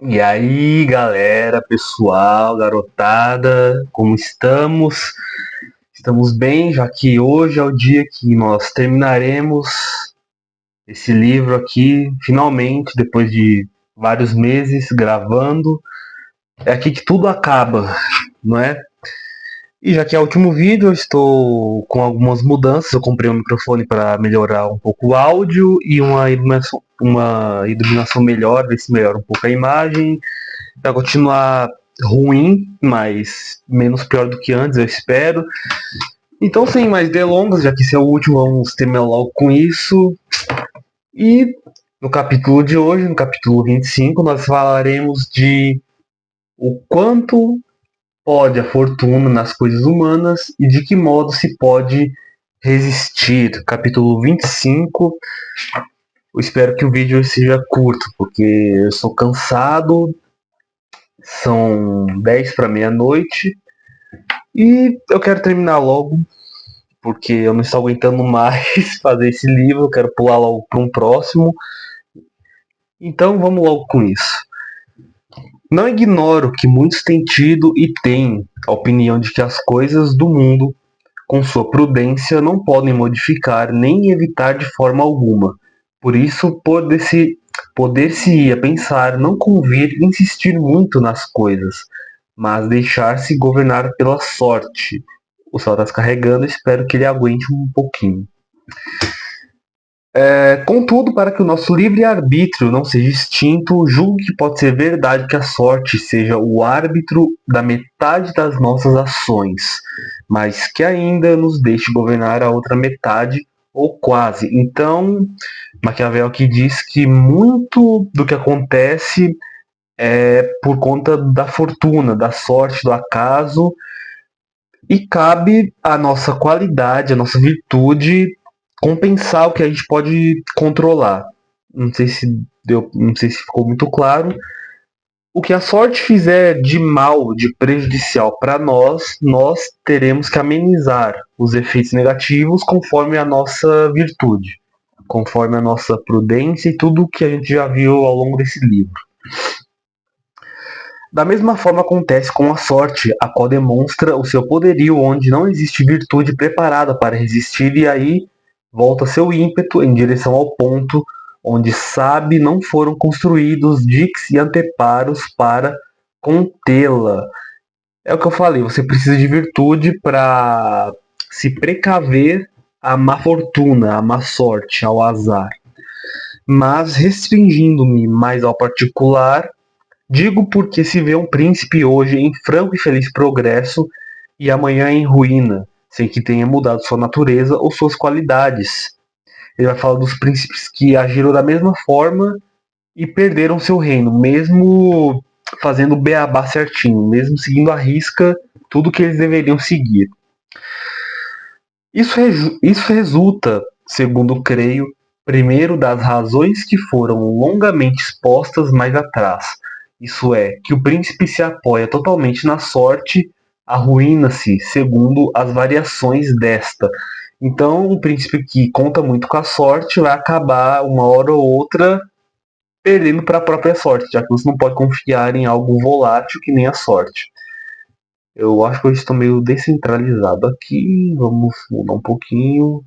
E aí, galera, pessoal, garotada, como estamos? Estamos bem, já que hoje é o dia que nós terminaremos esse livro aqui, finalmente, depois de vários meses gravando. É aqui que tudo acaba, não é? E já que é o último vídeo, eu estou com algumas mudanças. Eu comprei um microfone para melhorar um pouco o áudio e uma iluminação melhor, ver se melhora um pouco a imagem. Vai continuar ruim, mas menos pior do que antes, eu espero. Então, sem mais delongas, já que esse é o último, vamos terminar logo com isso. E no capítulo de hoje, no capítulo 25, nós falaremos de o quanto pode a fortuna nas coisas humanas e de que modo se pode resistir. Capítulo 25. Eu espero que o vídeo seja curto, porque eu sou cansado. São 10 para meia-noite e eu quero terminar logo, porque eu não estou aguentando mais fazer esse livro, eu quero pular logo para um próximo. Então vamos logo com isso. Não ignoro que muitos têm tido e têm a opinião de que as coisas do mundo, com sua prudência, não podem modificar nem evitar de forma alguma. Por isso, poder-se-ia pensar não convir insistir muito nas coisas, mas deixar-se governar pela sorte. O céu está carregando, espero que ele aguente um pouquinho. Contudo, para que o nosso livre-arbítrio não seja extinto, julgo que pode ser verdade que a sorte seja o árbitro da metade das nossas ações, mas que ainda nos deixe governar a outra metade, ou quase. Então, Maquiavel aqui diz que muito do que acontece é por conta da fortuna, da sorte, do acaso, e cabe à nossa qualidade, à nossa virtude, compensar o que a gente pode controlar. Não sei se ficou muito claro. O que a sorte fizer de mal, de prejudicial para nós, nós teremos que amenizar os efeitos negativos conforme a nossa virtude, conforme a nossa prudência e tudo o que a gente já viu ao longo desse livro. Da mesma forma acontece com a sorte, a qual demonstra o seu poderio onde não existe virtude preparada para resistir e aí volta seu ímpeto em direção ao ponto onde sabe não foram construídos diques e anteparos para contê-la. É o que eu falei, você precisa de virtude para se precaver à má fortuna, à má sorte, ao azar. Mas restringindo-me mais ao particular, digo porque se vê um príncipe hoje em franco e feliz progresso e amanhã em ruína, sem que tenha mudado sua natureza ou suas qualidades. Ele vai falar dos príncipes que agiram da mesma forma e perderam seu reino, mesmo fazendo o beabá certinho, mesmo seguindo à risca tudo que eles deveriam seguir. Isso resulta, segundo creio, primeiro das razões que foram longamente expostas mais atrás. Isso é, que o príncipe se apoia totalmente na sorte, arruína-se segundo as variações desta. Então, um príncipe que conta muito com a sorte vai acabar, uma hora ou outra, perdendo para a própria sorte, já que você não pode confiar em algo volátil que nem a sorte. Eu acho que eu estou meio descentralizado aqui. Vamos mudar um pouquinho.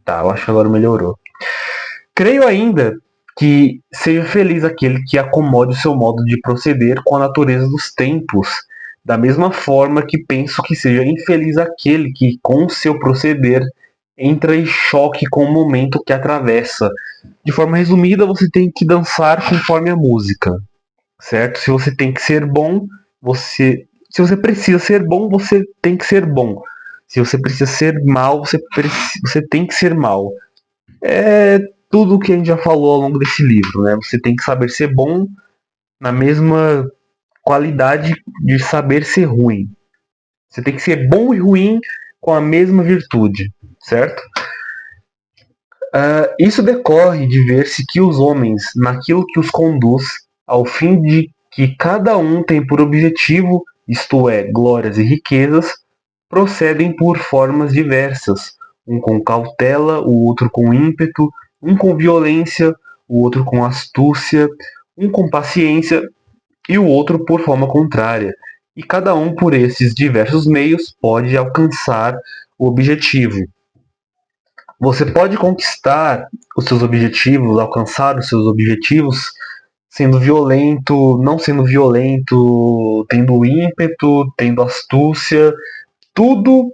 Tá, eu acho que agora melhorou. Creio ainda que seja feliz aquele que acomode o seu modo de proceder com a natureza dos tempos, da mesma forma que penso que seja infeliz aquele que, com o seu proceder, entra em choque com o momento que atravessa. De forma resumida, você tem que dançar conforme a música, certo? Se você tem que ser bom, se você precisa ser bom, você tem que ser bom. Se você precisa ser mal, você tem que ser mal. É tudo o que a gente já falou ao longo desse livro, né? Você tem que saber ser bom na mesma qualidade de saber ser ruim. Você tem que ser bom e ruim com a mesma virtude, certo? Isso decorre de ver-se que os homens, naquilo que os conduz, ao fim de que cada um tem por objetivo, isto é, glórias e riquezas, procedem por formas diversas, um com cautela, o outro com ímpeto, um com violência, o outro com astúcia, um com paciência e o outro por forma contrária. E cada um por esses diversos meios pode alcançar o objetivo. Você pode conquistar os seus objetivos, alcançar os seus objetivos, sendo violento, não sendo violento, tendo ímpeto, tendo astúcia. Tudo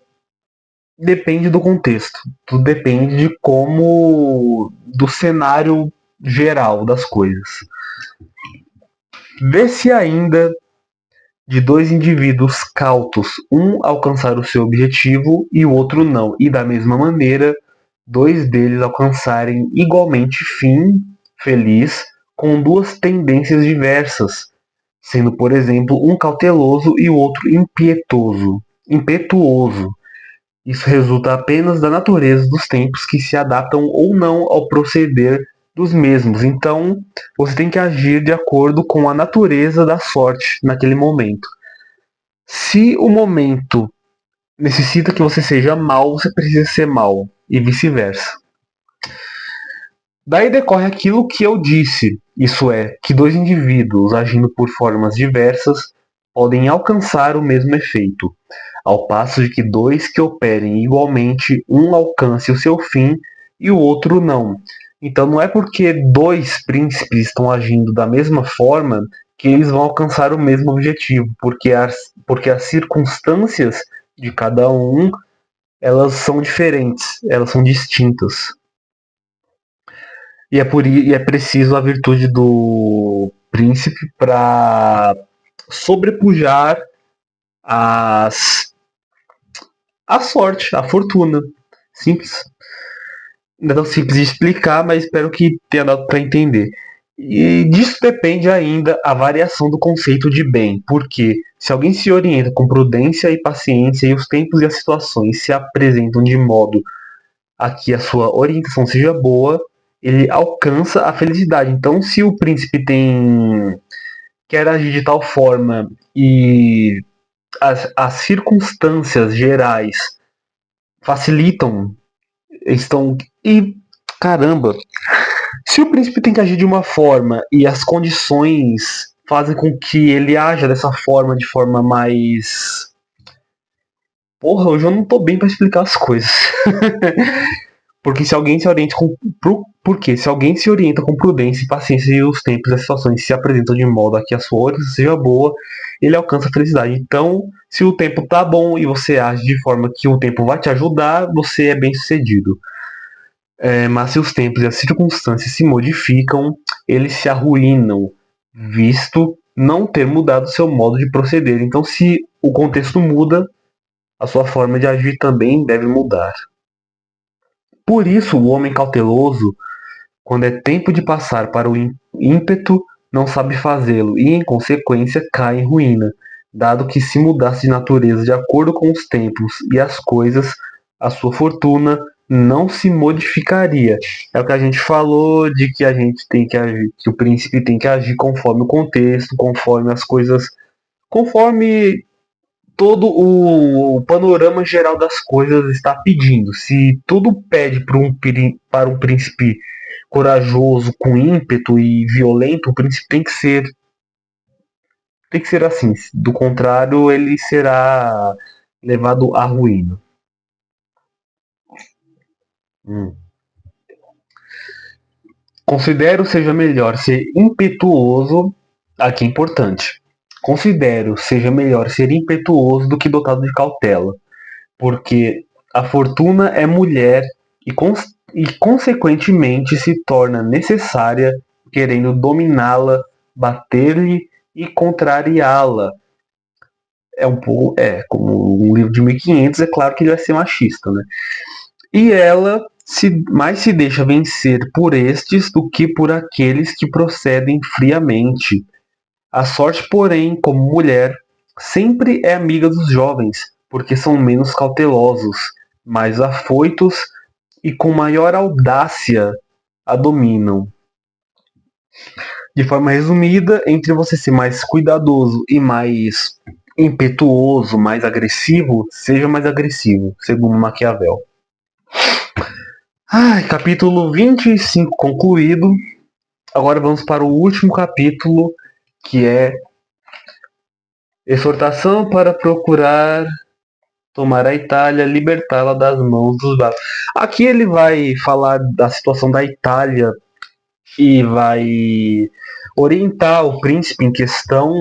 depende do contexto. Tudo depende de como, do cenário geral das coisas. Vê se ainda de dois indivíduos cautos, um alcançar o seu objetivo e o outro não, e da mesma maneira, dois deles alcançarem igualmente fim feliz com duas tendências diversas, sendo, por exemplo, um cauteloso e o outro impetuoso. Isso resulta apenas da natureza dos tempos que se adaptam ou não ao proceder dos mesmos. Então, você tem que agir de acordo com a natureza da sorte naquele momento. Se o momento necessita que você seja mal, você precisa ser mal, e vice-versa. Daí decorre aquilo que eu disse, isso é, que dois indivíduos agindo por formas diversas podem alcançar o mesmo efeito, ao passo de que dois que operem igualmente, um alcance o seu fim e o outro não. Então não é porque dois príncipes estão agindo da mesma forma que eles vão alcançar o mesmo objetivo, porque as circunstâncias de cada um, elas são diferentes, elas são distintas. E é preciso a virtude do príncipe para sobrepujar as, a sorte, a fortuna. Simples. Não é tão simples de explicar, mas espero que tenha dado para entender. E disso depende ainda a variação do conceito de bem, porque se alguém se orienta com prudência e paciência e os tempos e as situações se apresentam de modo a que a sua orientação seja boa, ele alcança a felicidade. Então, se o príncipe quer agir de tal forma e as circunstâncias gerais facilitam, estão e caramba, se o príncipe tem que agir de uma forma e as condições fazem com que ele haja dessa forma de forma mais. Porra, hoje eu não tô bem para explicar as coisas. Porque se alguém se orienta com. Porque se alguém se orienta com prudência e paciência e os tempos e as situações se apresentam de modo a que a sua orientação seja boa, ele alcança a felicidade. Então, se o tempo tá bom e você age de forma que o tempo vai te ajudar, você é bem sucedido. Mas se os tempos e as circunstâncias se modificam, eles se arruinam, visto não ter mudado seu modo de proceder. Então, se o contexto muda, a sua forma de agir também deve mudar. Por isso, o homem cauteloso, quando é tempo de passar para o ímpeto, não sabe fazê-lo e, em consequência, cai em ruína, dado que se mudasse de natureza de acordo com os tempos e as coisas, a sua fortuna não se modificaria. É o que a gente falou de que a gente tem que agir, que o príncipe tem que agir conforme o contexto, conforme as coisas, conforme todo o panorama geral das coisas está pedindo. Se tudo pede para um príncipe corajoso, com ímpeto e violento, o príncipe tem que ser assim. Do contrário, ele será levado à ruína. Considero seja melhor ser impetuoso, aqui é importante. Considero seja melhor ser impetuoso do que dotado de cautela, porque a fortuna é mulher e consequentemente se torna necessária, querendo dominá-la, bater-lhe e contrariá-la. Como um livro de 1500, é claro que ele vai ser machista, né? E ela mais se deixa vencer por estes do que por aqueles que procedem friamente. A sorte, porém, como mulher, sempre é amiga dos jovens, porque são menos cautelosos, mais afoitos e com maior audácia a dominam. De forma resumida, entre você ser mais cuidadoso e mais impetuoso, mais agressivo, seja mais agressivo, segundo Maquiavel. Capítulo 25 concluído. Agora vamos para o último capítulo, que é exortação para procurar tomar a Itália, libertá-la das mãos dos bárbaros. Aqui ele vai falar da situação da Itália e vai orientar o príncipe em questão,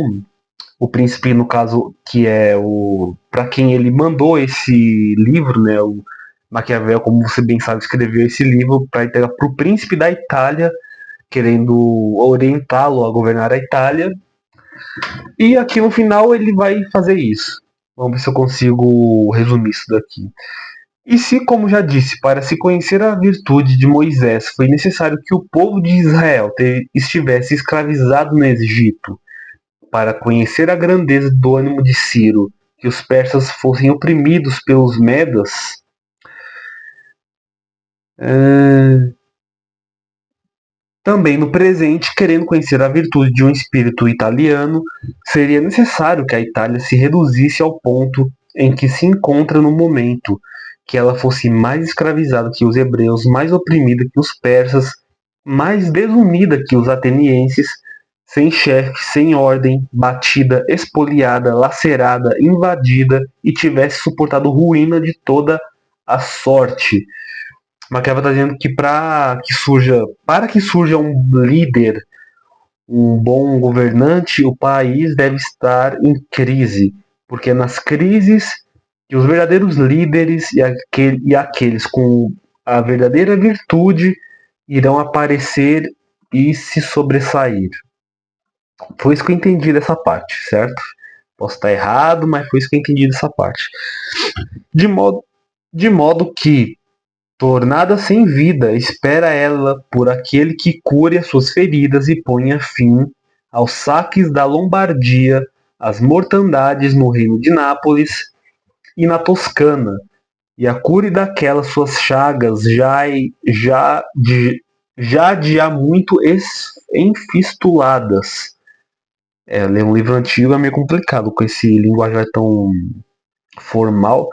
o príncipe no caso que é o para quem ele mandou esse livro, né, o Maquiavel, como você bem sabe, escreveu esse livro para entregar para o príncipe da Itália, querendo orientá-lo a governar a Itália. E aqui no final ele vai fazer isso. Vamos ver se eu consigo resumir isso daqui. E se, como já disse, para se conhecer a virtude de Moisés foi necessário que o povo de Israel estivesse escravizado no Egito, para conhecer a grandeza do ânimo de Ciro, que os persas fossem oprimidos pelos Medas, também no presente, querendo conhecer a virtude de um espírito italiano, seria necessário que a Itália se reduzisse ao ponto em que se encontra no momento, que ela fosse mais escravizada que os hebreus, mais oprimida que os persas, mais desunida que os atenienses, sem chefe, sem ordem, batida, espoliada, lacerada, invadida e tivesse suportado ruína de toda a sorte. Maquiavel está dizendo que para que surja um líder, um bom governante, o país deve estar em crise, porque é nas crises que os verdadeiros líderes e aqueles com a verdadeira virtude irão aparecer e se sobressair. Foi isso que eu entendi dessa parte, certo? Posso estar errado, mas foi isso que eu entendi dessa parte. De modo que tornada sem vida, espera ela por aquele que cure as suas feridas e ponha fim aos saques da Lombardia, às mortandades no reino de Nápoles e na Toscana, e a cure daquelas suas chagas já de há muito enfistuladas. Ler um livro antigo é meio complicado com esse linguajar tão formal.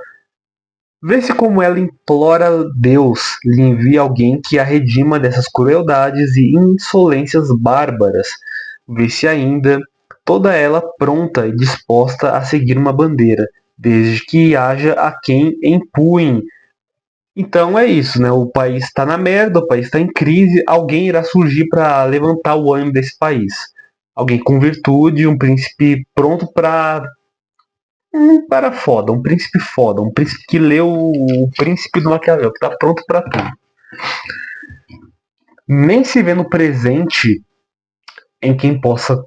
Vê-se como ela implora a Deus lhe envie alguém que a redima dessas crueldades e insolências bárbaras. Vê-se ainda toda ela pronta e disposta a seguir uma bandeira, desde que haja a quem empunhe. Então é isso, né? O país está na merda, o país está em crise, alguém irá surgir para levantar o ânimo desse país. Alguém com virtude, um príncipe pronto foda, um príncipe que leu o Príncipe do Maquiavel, que tá pronto para tudo. Nem se vê no presente em quem possa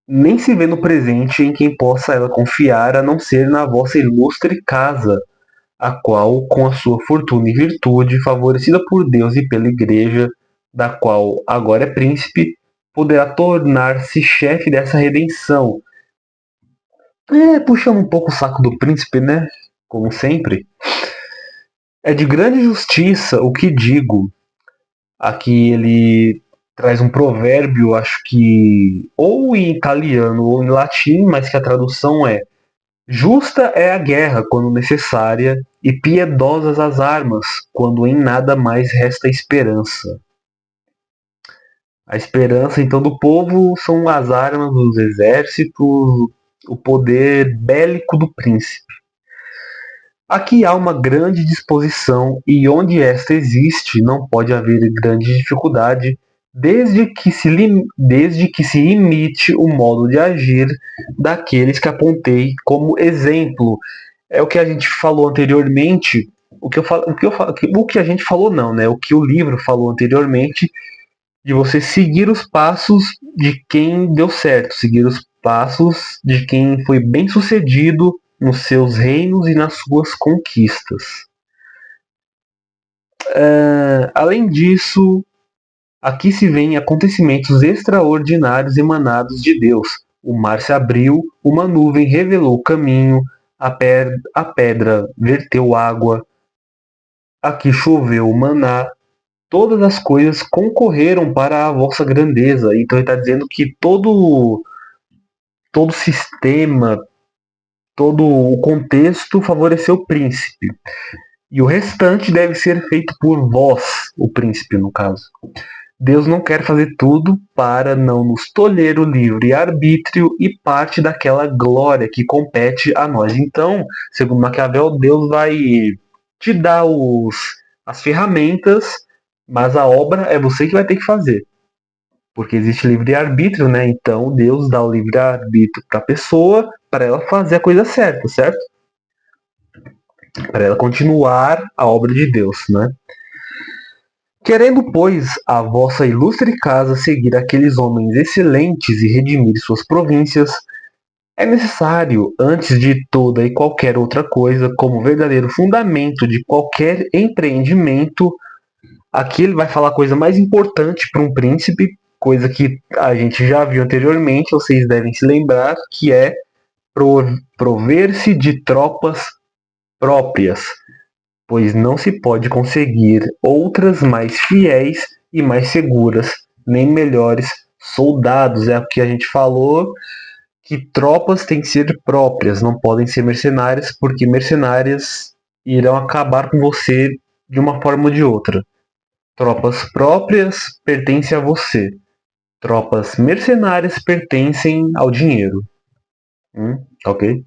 nem se vê no presente em quem possa ela confiar, a não ser na vossa ilustre casa, a qual, com a sua fortuna e virtude, favorecida por Deus e pela Igreja, da qual agora é príncipe, poderá tornar-se chefe dessa redenção. Puxando um pouco o saco do príncipe, né? Como sempre. É de grande justiça o que digo. Aqui ele traz um provérbio, acho que ou em italiano ou em latim, mas que a tradução é: justa é a guerra quando necessária, e piedosas as armas, quando em nada mais resta esperança. A esperança, então, do povo são as armas dos exércitos, o poder bélico do príncipe. Aqui há uma grande disposição, e onde esta existe, não pode haver grande dificuldade, desde que se imite o modo de agir daqueles que apontei como exemplo. É o que a gente falou anteriormente, o que a gente falou não, né? O que o livro falou anteriormente, de você seguir os passos de quem deu certo, seguir os passos de quem foi bem sucedido nos seus reinos e nas suas conquistas. Além disso, aqui se vêem acontecimentos extraordinários emanados de Deus. O mar se abriu, uma nuvem revelou o caminho, a pedra verteu água, aqui choveu maná, todas as coisas concorreram para a vossa grandeza. Então ele está dizendo que todo sistema, todo o contexto favoreceu o príncipe. E o restante deve ser feito por vós, o príncipe, no caso. Deus não quer fazer tudo para não nos tolher o livre-arbítrio e parte daquela glória que compete a nós. Então, segundo Maquiavel, Deus vai te dar as ferramentas, mas a obra é você que vai ter que fazer. Porque existe livre-arbítrio, né? Então Deus dá o livre-arbítrio para a pessoa para ela fazer a coisa certa, certo? Para ela continuar a obra de Deus, né? Querendo, pois, a vossa ilustre casa seguir aqueles homens excelentes e redimir suas províncias, é necessário, antes de toda e qualquer outra coisa, como verdadeiro fundamento de qualquer empreendimento, aqui ele vai falar a coisa mais importante para um príncipe, coisa que a gente já viu anteriormente, vocês devem se lembrar, que é prover-se de tropas próprias, pois não se pode conseguir outras mais fiéis e mais seguras, nem melhores soldados. É o que a gente falou, que tropas têm que ser próprias, não podem ser mercenárias, porque mercenárias irão acabar com você de uma forma ou de outra. Tropas próprias pertencem a você. Tropas mercenárias pertencem ao dinheiro. Ok?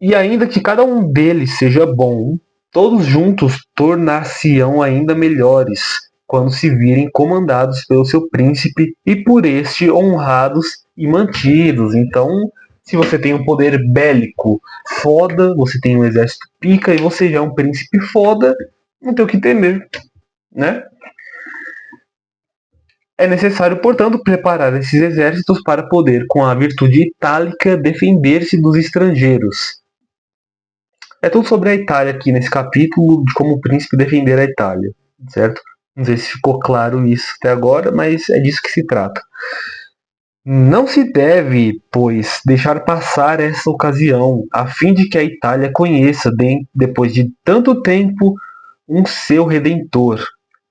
E ainda que cada um deles seja bom, todos juntos tornar-se-ão ainda melhores, quando se virem comandados pelo seu príncipe e por este honrados e mantidos. Então, se você tem um poder bélico foda, você tem um exército pica e você já é um príncipe foda, não tem o que temer, né? É necessário, portanto, preparar esses exércitos para poder, com a virtude itálica, defender-se dos estrangeiros. É tudo sobre a Itália aqui nesse capítulo, de como o príncipe defender a Itália, certo? Não sei se ficou claro isso até agora, mas é disso que se trata. Não se deve, pois, deixar passar essa ocasião, a fim de que a Itália conheça, depois de tanto tempo, um seu redentor,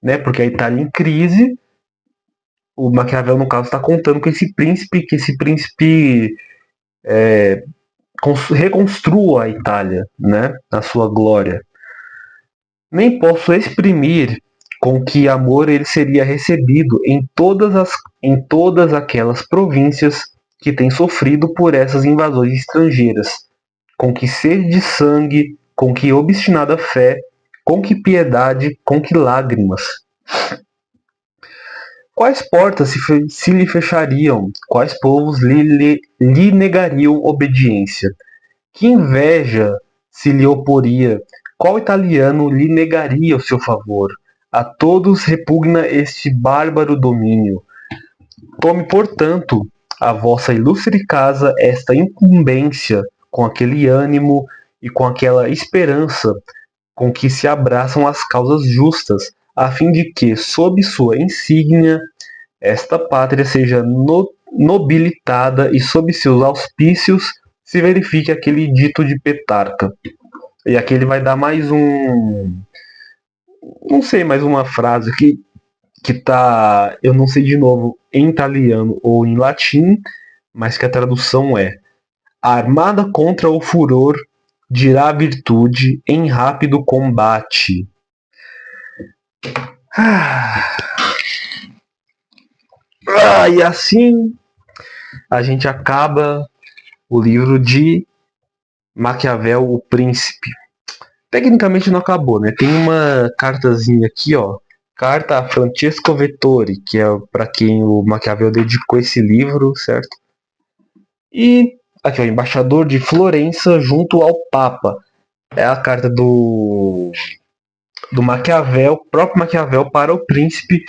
né? Porque a Itália em crise, o Maquiavel, no caso, está contando com esse príncipe, que esse príncipe reconstrua a Itália, né? Na sua glória. Nem posso exprimir com que amor ele seria recebido em todas aquelas províncias que têm sofrido por essas invasões estrangeiras, com que sede de sangue, com que obstinada fé, com que piedade, com que lágrimas. Quais portas se lhe fechariam? Quais povos lhe negariam obediência? Que inveja se lhe oporia? Qual italiano lhe negaria o seu favor? A todos repugna este bárbaro domínio. Tome, portanto, a vossa ilustre casa esta incumbência com aquele ânimo e com aquela esperança com que se abraçam as causas justas, a fim de que, sob sua insígnia, esta pátria seja nobilitada e sob seus auspícios se verifique aquele dito de Petrarca. E aqui ele vai dar mais não sei, mais uma frase que tá, eu não sei de novo, em italiano ou em latim, mas que a tradução é: armada contra o furor, dirá a virtude em rápido combate. E assim a gente acaba o livro de Maquiavel, o Príncipe. Tecnicamente não acabou, né? Tem uma cartazinha aqui, ó. Carta a Francesco Vettori, que é para quem o Maquiavel dedicou esse livro, certo? E aqui, ó, embaixador de Florença junto ao Papa. É a carta do Maquiavel, próprio Maquiavel para o príncipe,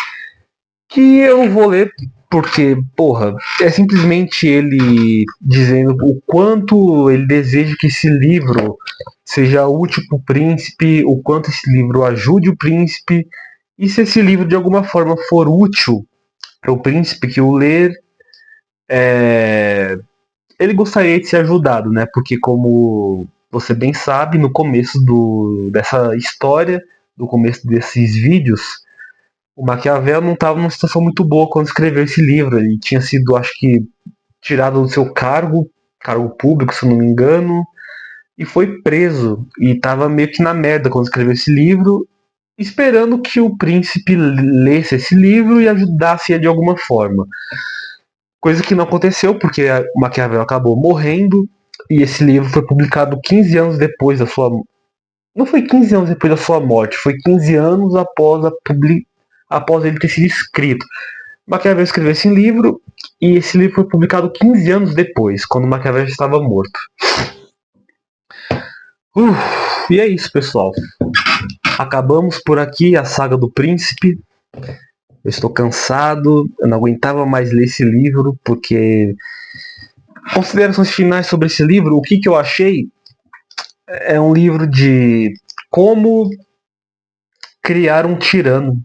que eu não vou ler porque, porra, é simplesmente ele dizendo o quanto ele deseja que esse livro seja útil para o príncipe, o quanto esse livro ajude o príncipe, e se esse livro de alguma forma for útil para o príncipe que o ler, ele gostaria de ser ajudado, né? Porque como você bem sabe, no começo dessa história, no começo desses vídeos, o Maquiavel não estava numa situação muito boa quando escreveu esse livro. Ele tinha sido, acho que, tirado do seu cargo público, se eu não me engano, e foi preso. E estava meio que na merda quando escreveu esse livro. esperando que o príncipe lesse esse livro e ajudasse de alguma forma. Coisa que não aconteceu, porque o Maquiavel acabou morrendo, e esse livro foi publicado 15 anos depois da sua... Não foi 15 anos depois da sua morte, foi 15 anos após ele ter sido escrito. Maquiavel escreveu esse livro, e esse livro foi publicado 15 anos depois, quando Maquiavel já estava morto. E é isso, pessoal. Acabamos por aqui a saga do príncipe. Eu estou cansado, eu não aguentava mais ler esse livro, porque... Considerações finais sobre esse livro, o que eu achei? É um livro de como criar um tirano,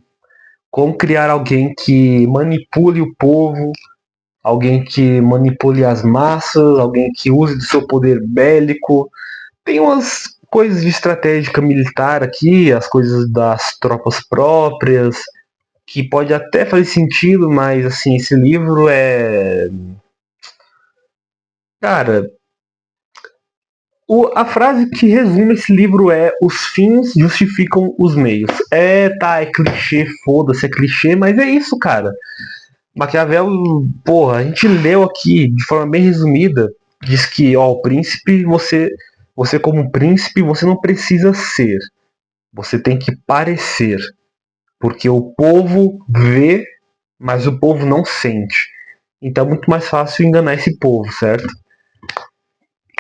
como criar alguém que manipule o povo, alguém que manipule as massas, alguém que use do seu poder bélico. Tem umas coisas de estratégia militar aqui, as coisas das tropas próprias, que pode até fazer sentido, mas assim, esse livro é... Cara, a frase que resume esse livro é: os fins justificam os meios. Tá, é clichê, foda-se, é clichê, mas é isso, cara. Maquiavel, porra, a gente leu aqui de forma bem resumida, diz que, ó, o príncipe, você como príncipe, você não precisa ser, você tem que parecer, porque o povo vê, mas o povo não sente. Então é muito mais fácil enganar esse povo, certo?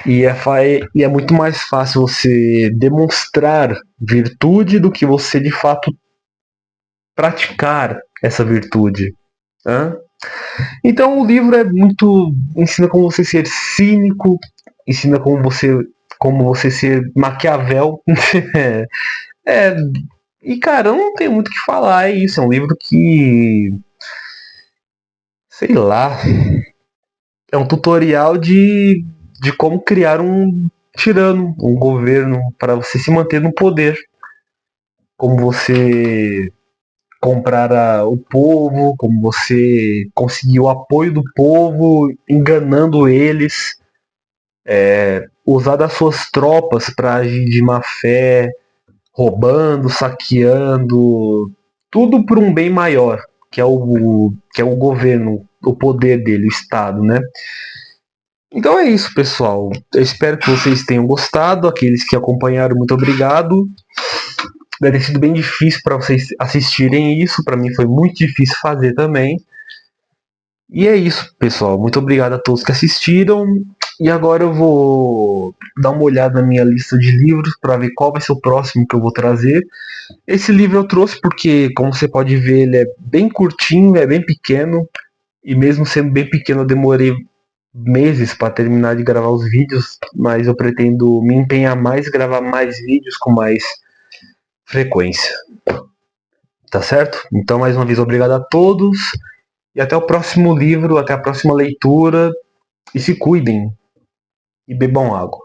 E é muito mais fácil você demonstrar virtude do que você de fato praticar essa virtude. Né? Então o livro é muito. Ensina como você ser cínico, ensina como você ser Maquiavel. é, e cara, eu não tenho muito o que falar, é isso. É um livro que. Sei lá. É um tutorial de como criar um tirano, um governo, para você se manter no poder. Como você comprar o povo, como você conseguir o apoio do povo, enganando eles, usar das suas tropas para agir de má fé, roubando, saqueando, tudo por um bem maior, que é o governo, o poder dele, o Estado, né? Então é isso, pessoal. Eu espero que vocês tenham gostado. Aqueles que acompanharam, muito obrigado. Deve ter sido bem difícil para vocês assistirem isso. Para mim foi muito difícil fazer também. E é isso, pessoal. Muito obrigado a todos que assistiram. E agora eu vou dar uma olhada na minha lista de livros para ver qual vai ser o próximo que eu vou trazer. Esse livro eu trouxe porque, como você pode ver, ele é bem curtinho, é bem pequeno. E mesmo sendo bem pequeno, eu demorei meses para terminar de gravar os vídeos, mas eu pretendo me empenhar mais, gravar mais vídeos com mais frequência. Tá certo? Então, mais uma vez, obrigado a todos e até o próximo livro, até a próxima leitura. E se cuidem e bebam água.